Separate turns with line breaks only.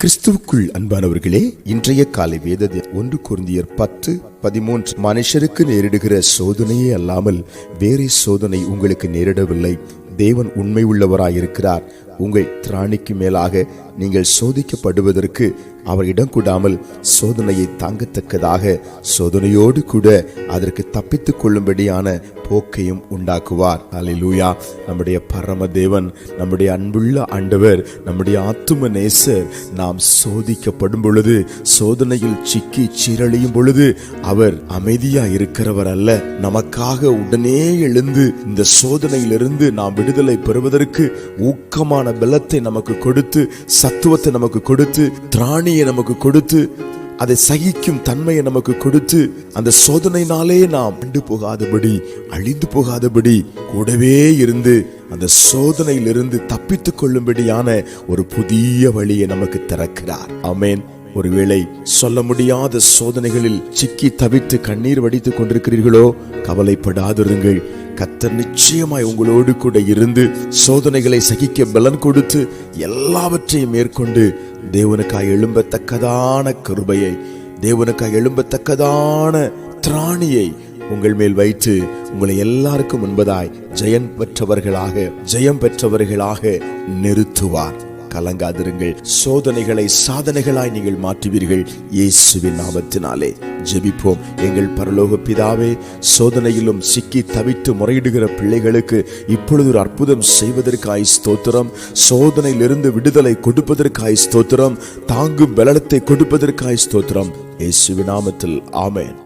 கிறிஸ்துவுக்குள் அன்பானவர்களே, இன்றைய காலை வேத 1 கொரிந்தியர் 10:13. மனுஷருக்கு நேரிடுகிற சோதனையே அல்லாமல் வேறே சோதனை உங்களுக்கு நேரிடவில்லை. தேவன் உண்மை உள்ளவராயிருக்கிறார். உங்கள் திராணிக்கு மேலாக நீங்கள் சோதிக்கப்படுவதற்கு அவர் இடம் கூடாமல் சோதனையை தாங்கத்தக்கதாக சோதனையோடு கூட அதற்கு தப்பித்துக் கொள்ளும்படியான போக்கையும் உண்டாக்குவார். அல்லேலூயா. நம்முடைய பரம தேவன், நம்முடைய அன்புள்ள ஆண்டவர், நம்முடைய ஆத்தும நேசர் நாம் சோதிக்கப்படும் பொழுது, சோதனையில் சிக்கி சீரழியும் பொழுது அவர் அமைதியா இருக்கிறவர் அல்ல. நமக்காக உடனே எழுந்து இந்த சோதனையிலிருந்து நாம் விடுதலை பெறுவதற்கு ஊக்கமான பலத்தை நமக்கு கொடுத்து, சத்துவத்தை நமக்கு கொடுத்து, திராணியை நமக்கு கொடுத்து, அதை சகிக்கும் தன்மையை நமக்கு கொடுத்து, அந்த சோதனையினாலே நாம் அண்டு போகாதபடி, அழிந்து போகாதபடி கூடவே இருந்து அந்த சோதனையிலிருந்து தப்பித்துக் கொள்ளும்படியான ஒரு புதிய வழியை நமக்கு திறக்கிறார். ஆமென். ஒருவேளை சொல்ல முடியாத சோதனைகளில் சிக்கி தவித்து கண்ணீர் வடித்துக் கொண்டிருக்கிறீர்களோ, கவலைப்படாதிருங்கள். கர்த்தர் நிச்சயமாய் உங்களோடு கூட இருந்து சோதனைகளை சகிக்க பலன் கொடுத்து எல்லாவற்றையும் மேற்கொண்டு தேவனுக்காய் எழும்பத்தக்கதான கிருபையை, தேவனுக்காய் எழும்பத்தக்கதான திராணியை உங்கள் மேல் வைத்து உங்களை எல்லாருக்கும் முன்பதாய் ஜெயம் பெற்றவர்களாக நிறுத்துவார். கலங்காதிருங்கள். சோதனைகளை சாதனைகளாய் நீங்கள் மாற்றுவீர்கள் இயேசுவின் நாமத்தினாலே. ஜெபிப்போம். எங்கள் பரலோக பிதாவே, சோதனையிலும் சிக்கி தவித்து முறையிடுகிற பிள்ளைகளுக்கு இப்பொழுது ஒரு அற்புதம் செய்வதற்காய் ஸ்தோத்திரம். சோதனையிலிருந்து விடுதலை கொடுப்பதற்காய் ஸ்தோத்திரம். தாங்கும் பலத்தை கொடுப்பதற்காய் ஸ்தோத்திரம். இயேசுவின் நாமத்தில் ஆமென்.